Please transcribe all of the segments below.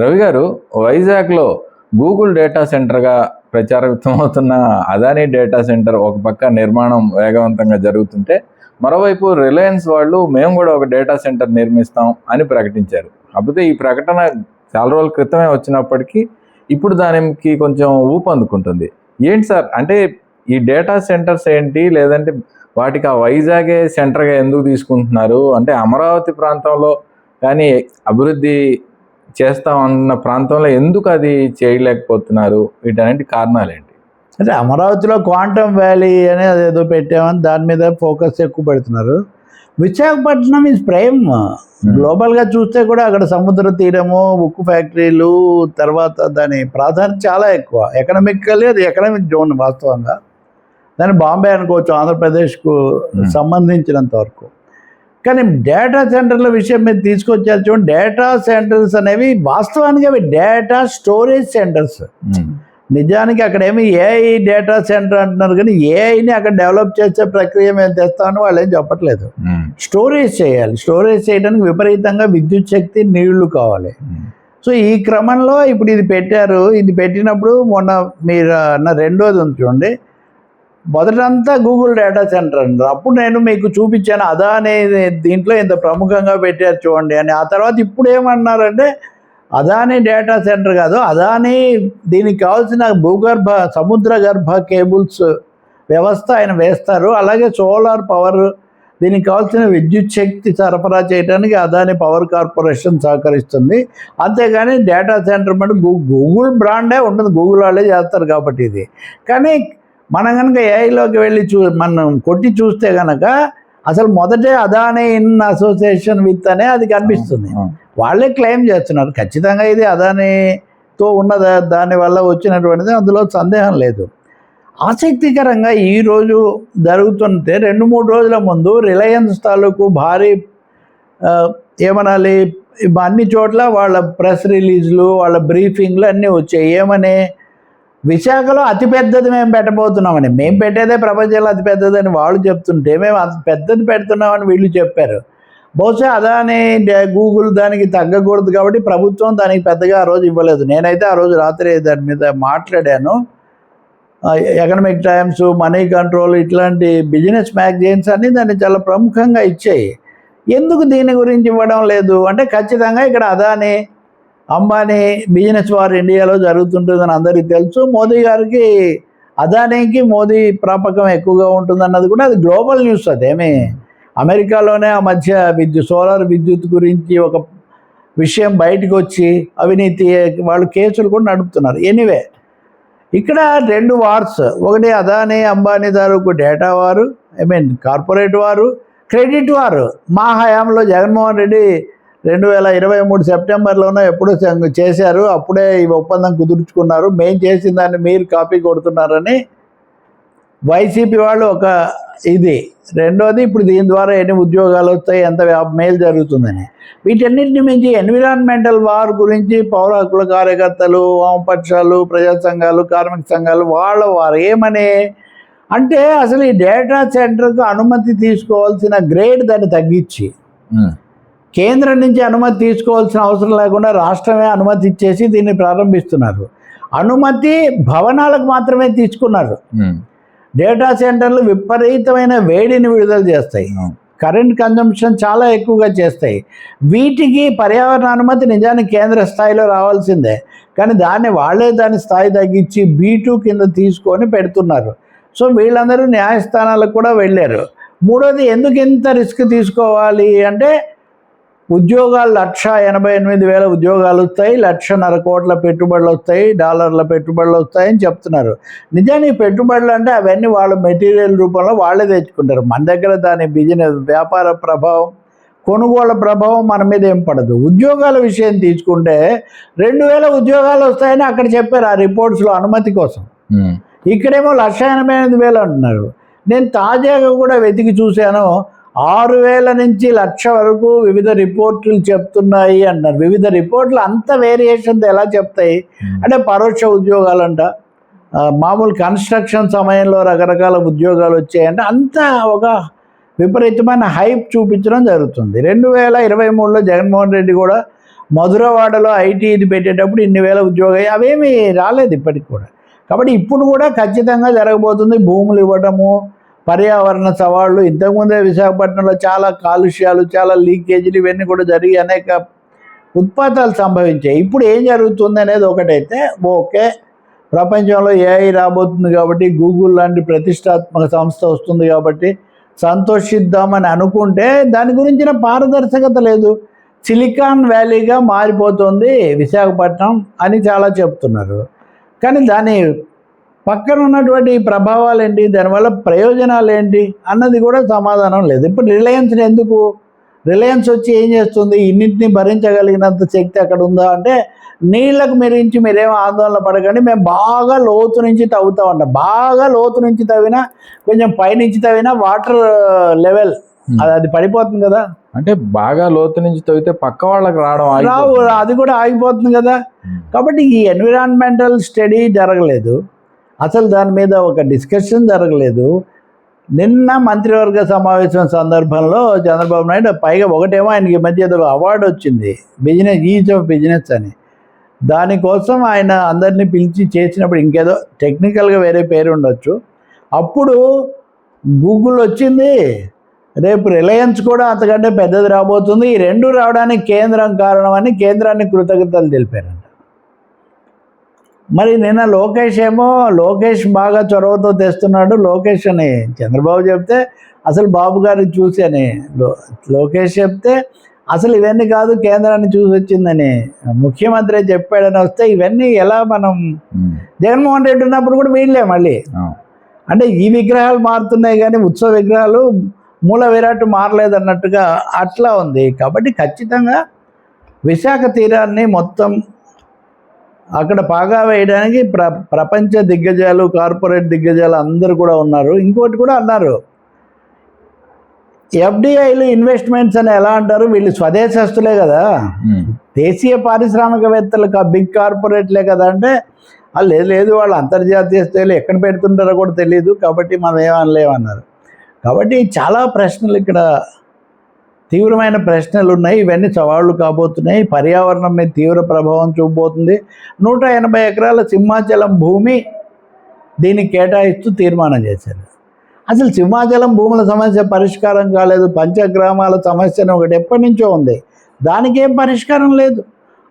రవి గారు, వైజాగ్లో Google data సెంటర్గా ప్రచారవిత్తమవుతున్న అదానీ డేటా సెంటర్ ఒక పక్క నిర్మాణం వేగవంతంగా జరుగుతుంటే, మరోవైపు రిలయన్స్ వాళ్ళు మేము కూడా ఒక డేటా సెంటర్ నిర్మిస్తాం అని ప్రకటించారు. కాకపోతే ఈ ప్రకటన చాలా రోజుల క్రితమే వచ్చినప్పటికీ ఇప్పుడు దానికి కొంచెం ఊపందుకుంటుంది. ఏంటి సార్, అంటే ఈ డేటా సెంటర్స్ ఏంటి, లేదంటే వాటికి ఆ వైజాగే సెంటర్గా ఎందుకు తీసుకుంటున్నారు? అంటే అమరావతి ప్రాంతంలో కానీ అభివృద్ధి చేస్తామన్న ప్రాంతంలో ఎందుకు అది చేయలేకపోతున్నారు? వీటన్నిటి కారణాలు ఏంటి? అంటే అమరావతిలో క్వాంటమ్ వ్యాలీ అని అదేదో పెట్టామని దాని మీద ఫోకస్ ఎక్కువ పెడుతున్నారు. Visakhapatnam is prime. గ్లోబల్గా చూస్తే కూడా అక్కడ సముద్ర తీరము, ఉక్కు ఫ్యాక్టరీలు, తర్వాత దాని ప్రాధాన్యత చాలా ఎక్కువ. ఎకనామికల్లీ అది ఎకనామిక్ జోన్ వాస్తవంగా. దాన్ని బాంబే అనుకోవచ్చు ఆంధ్రప్రదేశ్కు సంబంధించినంత వరకు. కానీ డేటా సెంటర్ల విషయం మీద తీసుకొచ్చారు చూడండి. డేటా సెంటర్స్ అనేవి వాస్తవానికి అవి డేటా స్టోరేజ్ సెంటర్స్. నిజానికి అక్కడ ఏమి ఏఐ డేటా సెంటర్ అంటున్నారు, కానీ ఏఐని అక్కడ డెవలప్ చేసే ప్రక్రియ మేము తెస్తామని వాళ్ళు ఏం చెప్పట్లేదు. స్టోరేజ్ చేయాలి. స్టోరేజ్ చేయడానికి విపరీతంగా విద్యుత్ శక్తి, నీళ్లు కావాలి. సో ఈ క్రమంలో ఇప్పుడు ఇది పెట్టారు. ఇది పెట్టినప్పుడు మొన్న మీరు రెండోది ఉంది చూడండి, మొదటంతా గూగుల్ డేటా సెంటర్ అంటారు. అప్పుడు నేను మీకు చూపించాను అదానీ దీంట్లో ఇంత ప్రముఖంగా పెట్టారు చూడండి అని. ఆ తర్వాత ఇప్పుడు ఏమన్నారంటే అదానీ డేటా సెంటర్ కాదు, అదానీ దీనికి కావాల్సిన భూగర్భ సముద్ర గర్భ కేబుల్స్ వ్యవస్థ ఆయన వేస్తారు. అలాగే సోలార్ పవర్, దీనికి కావాల్సిన విద్యుత్ శక్తి సరఫరా చేయడానికి అదానీ పవర్ కార్పొరేషన్ సహకరిస్తుంది. అంతేగాని డేటా సెంటర్ అంటే గూగుల్ బ్రాండే ఉంటుంది, గూగుల్ వాళ్ళే చేస్తారు కాబట్టి ఇది. కానీ మనం కనుక ఏఐలోకి వెళ్ళి మనం కొట్టి చూస్తే కనుక అసలు మొదటే అదానీ ఇన్ అసోసియేషన్ విత్ అనే అది కనిపిస్తుంది. వాళ్ళే క్లెయిమ్ చేస్తున్నారు. ఖచ్చితంగా ఇది అదానీతో ఉన్న దానివల్ల వచ్చినటువంటిది, అందులో సందేహం లేదు. ఆసక్తికరంగా ఈరోజు జరుగుతుంటే 2-3 రోజుల ముందు రిలయన్స్ తాలూకు భారీ ఏమనాలి అన్ని చోట్ల వాళ్ళ ప్రెస్ రిలీజ్లు, వాళ్ళ బ్రీఫింగ్లు అన్నీ వచ్చాయి. ఏమని, విశాఖలో అతిపెద్దది మేము పెట్టబోతున్నామని. మేము పెట్టేదే ప్రపంచంలో అతిపెద్దదని వాళ్ళు చెప్తుంటే మేము అంత పెద్దది పెడుతున్నామని వీళ్ళు చెప్పారు. బహుశా అదానీ గూగుల్ దానికి తగ్గకూడదు కాబట్టి ప్రభుత్వం దానికి పెద్దగా ఆ రోజు ఇవ్వలేదు. నేనైతే ఆ రోజు రాత్రి దాని మీద మాట్లాడాను. ఎకనామిక్ టైమ్స్, మనీ కంట్రోల్ ఇట్లాంటి బిజినెస్ మ్యాగజైన్స్ అన్నీ దాన్ని చాలా ప్రముఖంగా ఇచ్చాయి. ఎందుకు దీని గురించి ఇవ్వడం లేదు అంటే, ఖచ్చితంగా ఇక్కడ అదానీ అంబానీ బిజినెస్ వార్ ఇండియాలో జరుగుతుంటుందని అందరికీ తెలుసు. మోదీ గారికి అదానీకి మోదీ ప్రాపకం ఎక్కువగా ఉంటుందన్నది కూడా అది గ్లోబల్ న్యూస్. అదేమి అమెరికాలోనే ఆ మధ్య సోలార్ విద్యుత్ గురించి ఒక విషయం బయటకు వచ్చి అవినీతి వాళ్ళు కేసులు కూడా నడుపుతున్నారు. ఎనీవే, ఇక్కడ 2 వార్స్, ఒకటి అదానీ అంబానీ తాలూకు డేటా వారు, కార్పొరేట్ వారు, క్రెడిట్ వారు. మా హయాంలో జగన్మోహన్ రెడ్డి 2023 సెప్టెంబర్లోనో ఎప్పుడో చేశారు, అప్పుడే ఈ ఒప్పందం కుదుర్చుకున్నారు, మేము చేసిన దాన్ని మీరు కాపీ కొడుతున్నారని వైసీపీ వాళ్ళు ఒక ఇది. రెండోది, ఇప్పుడు దీని ద్వారా ఎన్ని ఉద్యోగాలు వస్తాయి, ఎంత మేలు జరుగుతుందని. వీటన్నిటిని మించి ఎన్విరాన్మెంటల్ వార్ గురించి పౌర హక్కుల కార్యకర్తలు, వామపక్షాలు, ప్రజా సంఘాలు, కార్మిక సంఘాలు వారు ఏమని అంటే, అసలు ఈ డేటా సెంటర్కు అనుమతి తీసుకోవాల్సిన గ్రేడ్ దాన్ని తగ్గించి కేంద్రం నుంచి అనుమతి తీసుకోవాల్సిన అవసరం లేకుండా రాష్ట్రమే అనుమతి ఇచ్చేసి దీన్ని ప్రారంభిస్తున్నారు. అనుమతి భవనాలకు మాత్రమే తీసుకున్నారు. డేటా సెంటర్లు విపరీతమైన వేడిని విడుదల చేస్తాయి, కరెంట్ కన్జంప్షన్ చాలా ఎక్కువగా చేస్తాయి. వీటికి పర్యావరణ అనుమతి నిజానికి కేంద్ర స్థాయిలో రావాల్సిందే, కానీ దాని స్థాయి తగ్గించి B2 కింద తీసుకొని పెడుతున్నారు. సో వీళ్ళందరూ న్యాయస్థానాలకు కూడా వెళ్ళారు. మూడోది, ఎందుకు ఇంత రిస్క్ తీసుకోవాలి అంటే, ఉద్యోగాలు 1,88,000 ఉద్యోగాలు వస్తాయి, 1,50,000 కోట్ల పెట్టుబడులు వస్తాయి, డాలర్ల పెట్టుబడులు వస్తాయని చెప్తున్నారు. నిజానికి పెట్టుబడులు అంటే అవన్నీ వాళ్ళు మెటీరియల్ రూపంలో వాళ్ళే తెచ్చుకుంటారు. మన దగ్గర దాని బిజినెస్ వ్యాపార ప్రభావం, కొనుగోళ్ల ప్రభావం మన మీద ఏం పడదు. ఉద్యోగాల విషయం తీసుకుంటే 2,000 ఉద్యోగాలు వస్తాయని అక్కడ చెప్పారు ఆ రిపోర్ట్స్లో అనుమతి కోసం. ఇక్కడేమో 1,88,000 అంటున్నారు. నేను తాజాగా కూడా వెతికి చూశాను, 6,000 నుంచి 1,00,000 వరకు వివిధ రిపోర్ట్లు చెప్తున్నాయి అన్నారు. వివిధ రిపోర్ట్లు అంత వేరియేషన్తో ఎలా చెప్తాయి అంటే, పరోక్ష ఉద్యోగాలంట, మామూలు కన్స్ట్రక్షన్ సమయంలో రకరకాల ఉద్యోగాలు వచ్చాయంటే, అంత ఒక విపరీతమైన హైప్ చూపించడం జరుగుతుంది. 2023లో జగన్మోహన్ రెడ్డి కూడా మధురవాడలో ఐటీ ఇది పెట్టేటప్పుడు ఇన్ని వేల ఉద్యోగాలు అవేమీ రాలేదు ఇప్పటికి కూడా. కాబట్టి ఇప్పుడు కూడా ఖచ్చితంగా జరగబోతుంది. భూములు ఇవ్వటము, పర్యావరణ సవాళ్ళు, ఇంతకుముందే విశాఖపట్నంలో చాలా కాలుష్యాలు, చాలా లీకేజీలు ఇవన్నీ కూడా జరిగి అనేక ఉత్పాతాలు సంభవించాయి. ఇప్పుడు ఏం జరుగుతుంది అనేది ఒకటైతే ఓకే, ప్రపంచంలో ఏఐ రాబోతుంది కాబట్టి, గూగుల్ లాంటి ప్రతిష్టాత్మక సంస్థ వస్తుంది కాబట్టి సంతోషిద్దామని అనుకుంటే దాని గురించిన పారదర్శకత లేదు. సిలికాన్ వ్యాలీగా మారిపోతుంది విశాఖపట్నం అని చాలా చెప్తున్నారు. కానీ దాని పక్కన ఉన్నటువంటి ప్రభావాలు ఏంటి, దానివల్ల ప్రయోజనాలు ఏంటి అన్నది కూడా సమాధానం లేదు. ఇప్పుడు రిలయన్స్ని ఎందుకు, రిలయన్స్ వచ్చి ఏం చేస్తుంది, ఇన్నింటినీ భరించగలిగినంత శక్తి అక్కడ ఉందా అంటే, నీళ్లకు మిరించి మీరేం ఆందోళన పడకండి, మేము బాగా లోతు నుంచి తవ్వుతామంట. బాగా లోతు నుంచి తవ్వినా, కొంచెం పైనుంచి తవ్వినా వాటర్ లెవెల్ అది పడిపోతుంది కదా. అంటే బాగా లోతు నుంచి తవ్వితే పక్క వాళ్ళకి రావడం రావు, అది కూడా ఆగిపోతుంది కదా. కాబట్టి ఈ ఎన్విరాన్మెంటల్ స్టడీ జరగలేదు, అసలు దాని మీద ఒక డిస్కషన్ జరగలేదు. నిన్న మంత్రివర్గ సమావేశం సందర్భంలో చంద్రబాబు నాయుడు పైగా ఒకటేమో ఆయనకి మధ్య ఏదో అవార్డు వచ్చింది, బిజినెస్ ఈజ్ ఆఫ్ బిజినెస్ అని. దానికోసం ఆయన అందరినీ పిలిచి చేసినప్పుడు ఇంకేదో టెక్నికల్గా వేరే పేరు ఉండొచ్చు. అప్పుడు గూగుల్ వచ్చింది, రేపు రిలయన్స్ కూడా అంతకంటే పెద్దది రాబోతుంది, ఈ రెండు రావడానికి కేంద్రం కారణమని కేంద్రాన్ని కృతజ్ఞతలు తెలిపారంట. మరి నిన్న లోకేష్ బాగా చొరవతో తెస్తున్నాడు, లోకేష్ అని చంద్రబాబు చెప్తే అసలు బాబు గారిని చూసి అని లోకేష్ చెప్తే అసలు ఇవన్నీ కాదు కేంద్రాన్ని చూసి వచ్చిందని ముఖ్యమంత్రి చెప్పాడని వస్తే ఇవన్నీ ఎలా మనం జగన్మోహన్ రెడ్డి ఉన్నప్పుడు కూడా వీళ్ళే మళ్ళీ అంటే ఈ విగ్రహాలు మారుతున్నాయి కానీ ఉత్సవ విగ్రహాలు మూల విరాట్ మారలేదన్నట్టుగా అట్లా ఉంది. కాబట్టి ఖచ్చితంగా విశాఖ తీరాన్ని మొత్తం అక్కడ పాగా వేయడానికి ప్రపంచ దిగ్గజాలు, కార్పొరేట్ దిగ్గజాలు అందరూ కూడా ఉన్నారు. ఇంకోటి కూడా అన్నారు, ఎఫ్డిఐలు ఇన్వెస్ట్మెంట్స్ అని ఎలా అంటారు, వీళ్ళు స్వదేశస్తులే కదా, దేశీయ పారిశ్రామికవేత్తలు బిగ్ కార్పొరేట్లే కదా అంటే లేదు వాళ్ళు అంతర్జాతీయ స్థాయిలో ఎక్కడ పెడుతుంటారో కూడా తెలియదు, కాబట్టి మనం ఏమనలేమన్నారు. కాబట్టి చాలా ప్రశ్నలు ఇక్కడ తీవ్రమైన ప్రశ్నలు ఉన్నాయి. ఇవన్నీ సవాళ్ళు కాబోతున్నాయి. పర్యావరణం మీద తీవ్ర ప్రభావం చూపబోతుంది. 180 ఎకరాల సింహాచలం భూమి దీనికి కేటాయిస్తూ తీర్మానం చేశారు. అసలు సింహాచలం భూముల సమస్య పరిష్కారం కాలేదు. పంచగ్రామాల సమస్యను ఒకటి ఎప్పటి నుంచో ఉంది, దానికి ఏం పరిష్కారం లేదు.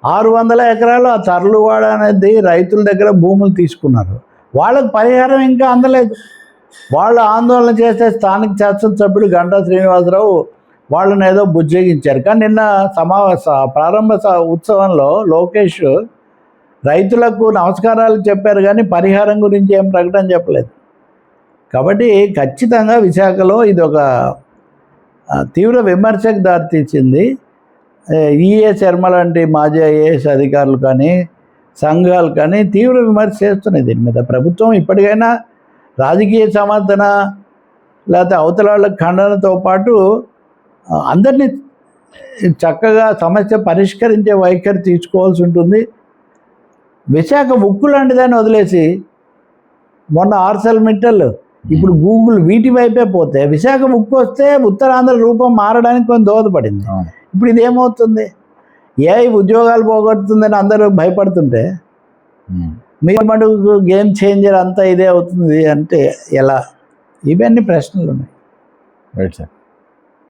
600 ఎకరాలు ఆ తర్లువాడ అనేది రైతుల దగ్గర భూములు తీసుకున్నారు, వాళ్ళకు పరిహారం ఇంకా అందలేదు. వాళ్ళు ఆందోళన చేస్తే స్థానిక శాసనసభ్యుడు గంటా శ్రీనివాసరావు వాళ్ళని ఏదో బుజ్జగించారు. కానీ నిన్న ప్రారంభ ఉత్సవంలో లోకేష్ రైతులకు నమస్కారాలు చెప్పారు కానీ పరిహారం గురించి ఏం ప్రకటన చెప్పలేదు. కాబట్టి ఖచ్చితంగా విశాఖలో ఇది ఒక తీవ్ర విమర్శకు దారితీసింది. ఈఏ శర్మ లాంటి మాజీ ఐఏఎస్ అధికారులు కానీ సంఘాలు కానీ తీవ్ర విమర్శ చేస్తున్నాయి దీని మీద. ప్రభుత్వం ఇప్పటికైనా రాజకీయ సమర్థన లేకపోతే అవతల వాళ్ళ ఖండనతో పాటు అందరినీ చక్కగా సమస్య పరిష్కరించే వైఖరి తీసుకోవాల్సి ఉంటుంది. విశాఖ ఉక్కు లాంటి దాన్ని వదిలేసి మొన్న ఆర్సెల్మిట్టల్, ఇప్పుడు గూగుల్ వీటి వైపే పోతే విశాఖ ఉక్కు వస్తే ఉత్తరాంధ్ర రూపం మారడానికి కొంచెం దోహదపడింది. ఇప్పుడు ఇదేమవుతుంది, ఏఐ ఉద్యోగాలు పోగొడుతుందని అందరూ భయపడుతుంటే మీరు మటుకు గేమ్ చేంజర్ అంతా ఇదే అవుతుంది అంటే ఎలా? ఇవన్నీ ప్రశ్నలు ఉన్నాయి. Right sir.